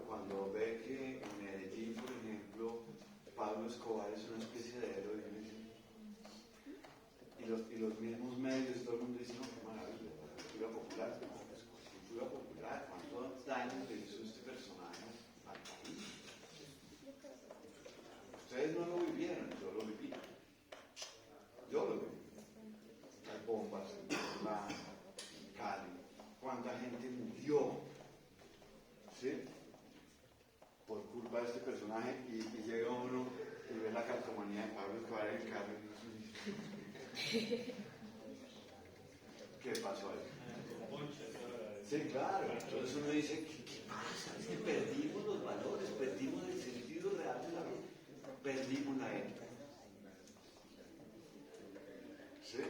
cuando ve que en Medellín, por ejemplo, Pablo Escobar es una especie de héroe, y los mismos medios, todo el mundo dice, no, qué maravilla, la cultura popular, no, pues cultura popular, ¿cuánto daño le hizo este personaje al país? Ustedes no lo vivieron, yo lo viví. Yo lo viví. Las bombas, en Cali, cuánta gente murió, ¿sí? Por culpa de este personaje, y llega uno y ve la calcomanía de Pablo Escobar en el carro y dice, ¿qué pasó ahí? Sí, claro. Entonces uno dice, ¿qué pasa? Es que perdimos los valores, perdimos el sentido real de la vida, perdimos la ética. ¿Sí?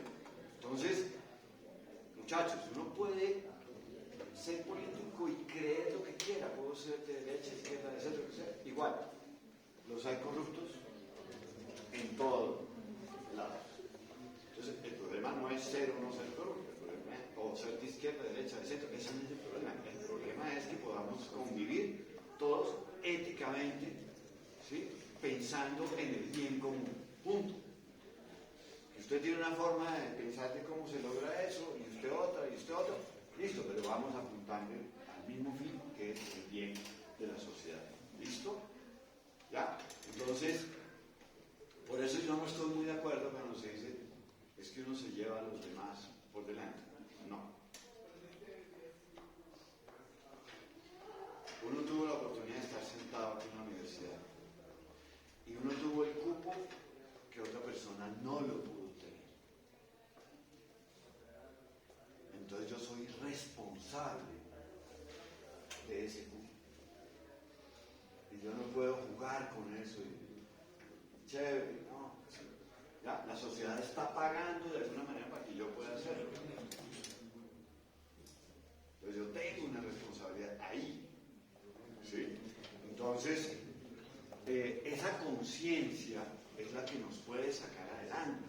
Entonces, muchachos, uno puede ser político y creer lo que quiera, puedo ser de derecha, izquierda, de centro, lo que sea. Igual, los hay corruptos en todos lados. Entonces, el problema no es ser o no ser corrupto, el problema es o ser de izquierda, de derecha, de centro, ese no es el problema. El problema es que podamos convivir todos éticamente, ¿sí? Pensando en el bien común. Punto. Que usted tiene una forma de pensar de cómo se logra eso, y usted otra, listo, pero vamos apuntando al mismo fin, que es el bien de la sociedad. ¿Listo? ¿Ya? Entonces, por eso yo no estoy muy de acuerdo cuando se dice, es que uno se lleva a los demás por delante. No. Uno tuvo la oportunidad de estar sentado aquí en la universidad, y uno tuvo el cupo que otra persona no lo pudo tener. Entonces yo soy responsable de ese cupo. Y yo no puedo jugar con eso. Chévere, no. Ya, la sociedad está pagando de alguna manera para que yo pueda hacerlo. Entonces yo tengo una responsabilidad ahí. ¿Sí? Entonces, esa conciencia es la que nos puede sacar adelante.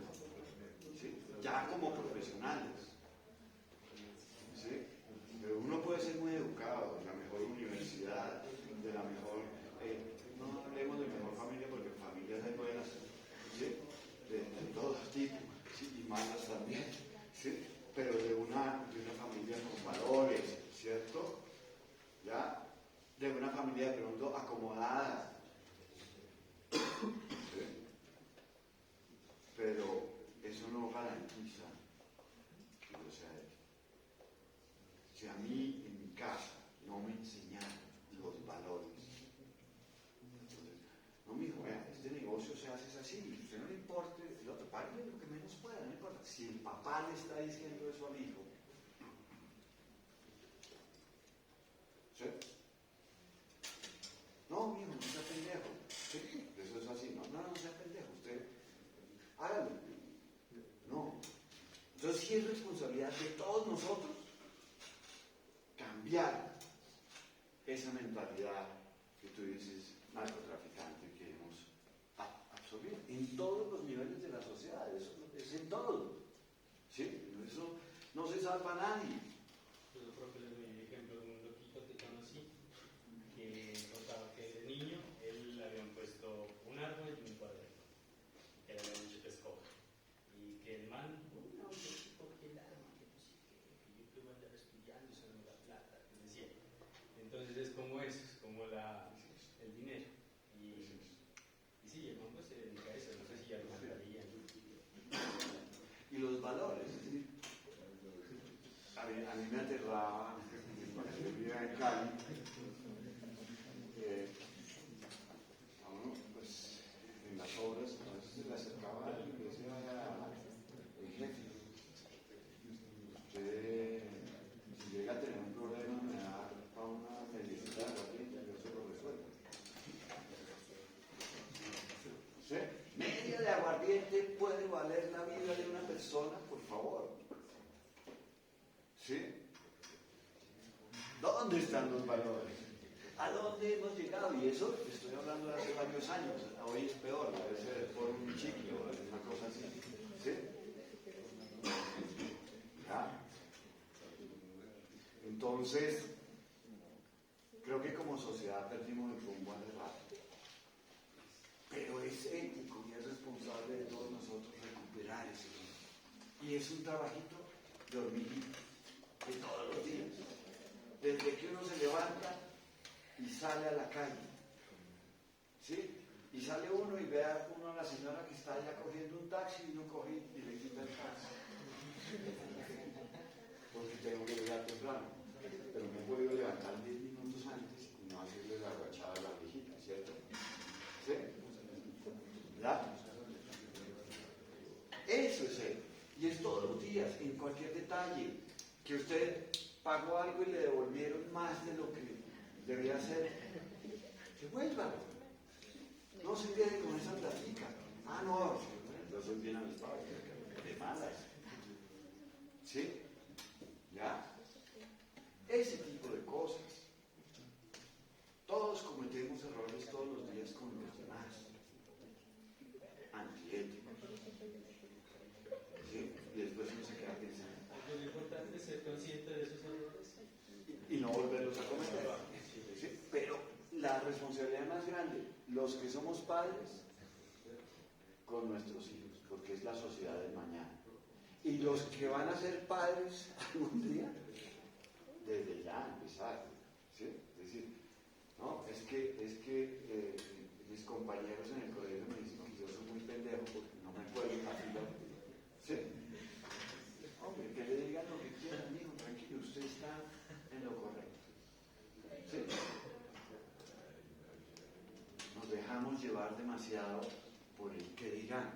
¿Sí? Ya como profesionales. ¿Sí? Pero uno puede ser muy educado, en la mejor universidad, de la mejor, no hablemos de mejor familia porque familias hay buenas, ¿sí? de todo tipo, ¿sí? Y malas también, ¿sí? Pero de una familia con valores, ¿cierto? ¿Ya? De una familia de pronto acomodada, ¿sí? Pero eso no garantiza que yo sea ético. Si a mí en mi casa no me enseñaron los valores, entonces, no, mijo, vea, este negocio se hace así, usted no le importa, el otro pague lo que menos pueda, no importa. Si el papá le está diciendo eso al hijo, ¿sí? No, mijo, no sea pendejo, ¿sí? cambiar esa mentalidad que tú dices, narcotraficante, que hemos absorbido en todos los niveles de la sociedad, eso es en todo. ¿Sí? Eso no se salva a nadie. Yo creo que les doy el ejemplo de un loquito que conocí, que contaba que de niño él le habían puesto un árbol y un cuaderno, que le habían dicho que escoja. Y que el man, no, yo escogí el arma, que no sé qué, que yo que voy a andar estudiando, eso no me da plata, que decía. Entonces es como eso, es como el dinero. Y sí, el man pues se dedica a eso, no sé si ya lo mataría. Y los valores, es decir, a mí me aterraba cuando yo vivía en Cali, a uno, pues, en las obras, a veces se le acercaba a alguien y decía, el jefe, usted, si llega a tener un problema, me da para una medicina de aguardiente, yo se lo resuelvo. ¿Sí? Media de aguardiente puede valer la vida de una persona, por favor. ¿Sí? ¿Dónde están los valores? ¿A dónde hemos llegado? Y eso estoy hablando de hace varios años. Hoy es peor, debe ser por un chicle o alguna cosa así. ¿Sí? ¿Ya? Entonces, creo que como sociedad perdimos el rumbo hace rato. Pero es ético y es responsable de todos nosotros recuperar ese rumbo. Y es un trabajito de hormiguita, de todos los días. Desde que uno se levanta y sale a la calle, ¿sí? Y sale uno y ve a la señora que está allá cogiendo un taxi y no coge y le quita el taxi. Porque tengo que llegar temprano. Pero me he podido levantar 10 minutos antes y no hacerle la agachada a la viejita, ¿cierto? ¿Sí? ¿Verdad? Eso es él. Y es todos los días, en cualquier detalle, que usted pagó algo y le devolvieron más de lo que debía hacer, devuélvalo. No se quede con esa platica. Ah, no, yo soy bien avispado, de malas. ¿Sí? ¿Ya? Ese tipo de cosas. Todos cometemos errores todos los días con los demás. Antiéticos. ¿Sí? Y después uno se queda pensando. Lo importante es ser consciente de esos errores. Y no volverlos a cometer. ¿Sí? Pero la responsabilidad más grande, los que somos padres, con nuestros hijos, porque es la sociedad del mañana. Y los que van a ser padres algún día, desde ya empezar. ¿Sí? Es decir, no, es que mis compañeros en el colegio me dicen que yo soy muy pendejo porque no me acuerdo en la fila. ¿Sí? Hombre, que le digan lo que quieran, hijo, tranquilo, usted está en lo correcto. ¿Sí? Nos dejamos llevar demasiado por el qué dirán.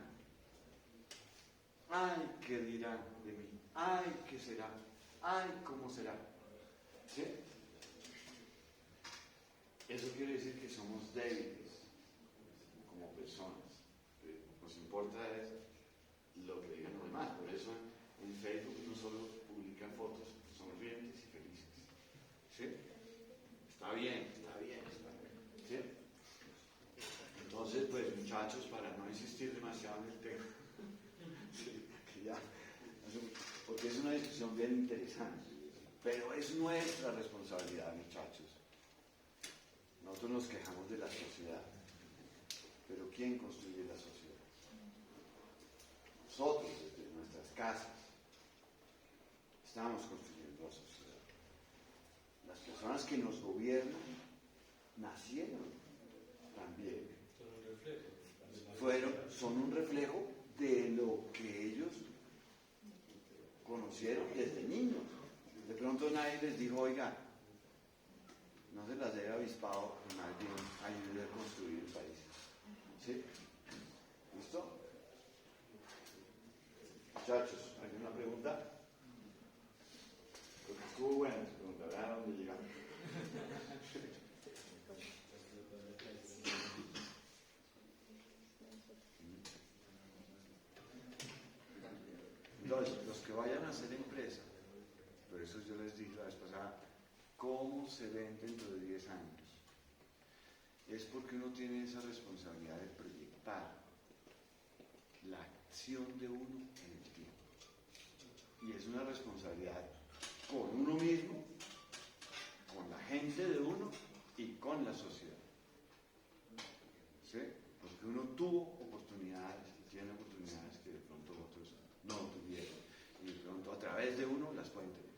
Ay, qué dirán de mí. Ay, qué será. Ay, cómo será. ¿Sí? Eso quiere decir que somos débiles como personas. Lo que nos importa es lo que digan los demás. Por eso en Facebook no solo publican fotos sonrientes y felices. ¿Sí? Está bien, está bien, está bien. ¿Sí? Entonces, pues muchachos, para no insistir demasiado en el tema, sí, que ya, porque es una discusión bien interesante, pero es nuestra responsabilidad, muchachos. Nosotros nos quejamos de la sociedad, pero ¿quién construye la sociedad? Nosotros, desde nuestras casas, estamos construyendo la sociedad. Las personas que nos gobiernan nacieron también. Son un reflejo de lo que ellos conocieron desde niños. De pronto nadie les dijo, oiga, no se las haya avispado, nadie ayude a construir el país. ¿Sí? ¿Listo? Muchachos, ¿alguna pregunta? Porque estuvo buena su pregunta, ¿verdad? ¿A dónde llegamos? Entonces, los que vayan a hacer empresa, por eso yo les dije la vez pasada, cómo se ven dentro de 10 años, es porque uno tiene esa responsabilidad de proyectar la acción de uno en el tiempo. Y es una responsabilidad con uno mismo, con la gente de uno y con la sociedad. ¿Sí? Porque uno tuvo oportunidades y tiene oportunidades que de pronto otros no tuvieron. Y de pronto a través de uno las pueden tener.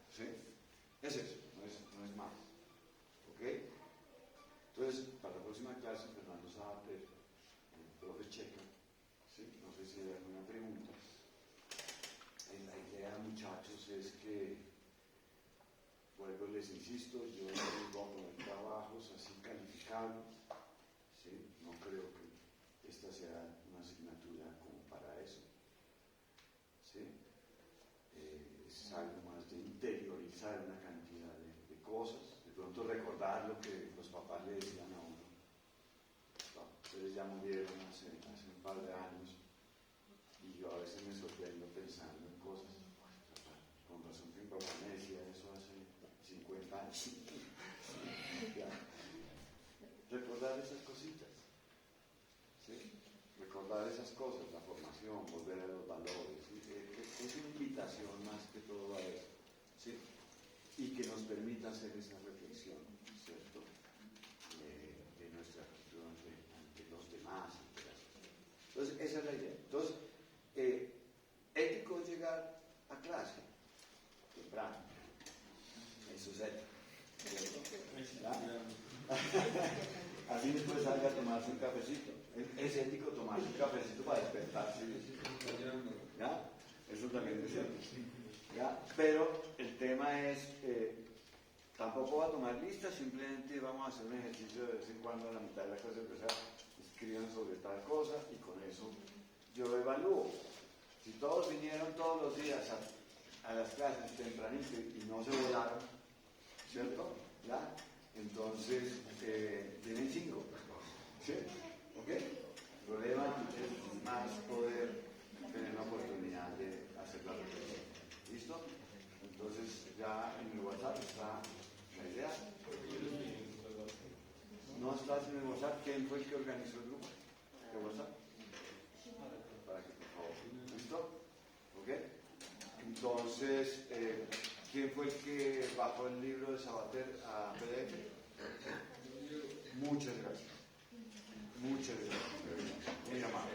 ¿Sí? Es eso, no es más. ¿Ok? Entonces, para la próxima clase, Fernando Sabater, el profe Checa, ¿sí? No sé si hay alguna pregunta. La idea, muchachos, es que, vuelvo les insisto, yo no les voy a poner trabajos así calificables, ¿sí? No creo que esta sea una asignatura como para eso, ¿sí? Es algo más de interiorizar una cantidad de cosas, de pronto recordar lo que los papás le decían a uno. No, ustedes ya murieron hace un par de años y yo a veces me sorprendo pensando en cosas. Con razón que mi papá me decía eso hace 50 años. Ya. Recordar esas cositas, ¿sí? Recordar esas cosas, la formación, volver a los valores, ¿sí? Es una invitación más que todo a eso, ¿sí? Y que nos permita hacer esa reflexión, ¿cierto? De nuestra actitud ante los demás. Entonces, esa es la idea. Entonces, ético es llegar a clase temprano. Eso es ético, ¿cierto? Así después salga a tomarse un cafecito. Es ético tomarse un cafecito para despertarse. ¿Ya? Eso también es ético. ¿Ya? Pero el tema es, tampoco va a tomar listas, simplemente vamos a hacer un ejercicio de vez en cuando a la mitad de la clase, empezar, escriban sobre tal cosa y con eso yo evalúo. Si todos vinieron todos los días a las clases tempranito y no se volaron, ¿cierto? ¿Ya? Entonces, tienen 5. ¿Sí? ¿Ok? El problema es más poder tener la oportunidad de hacer la reflexión. ¿Listo? Entonces, ya en el WhatsApp está la idea. ¿No estás en el WhatsApp? ¿Quién fue el que organizó el grupo de WhatsApp? Para que, por favor. ¿Listo? ¿Ok? Entonces, ¿quién fue el que bajó el libro de Sabater a PDF? Muchas gracias. Muchas gracias. Muy amable.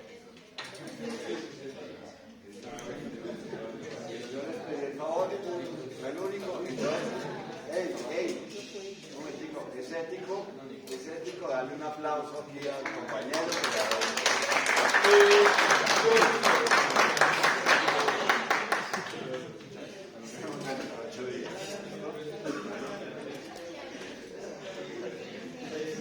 Yo les pedí el favor, el único. Entonces, un momentico, es ético darle un aplauso aquí al compañero.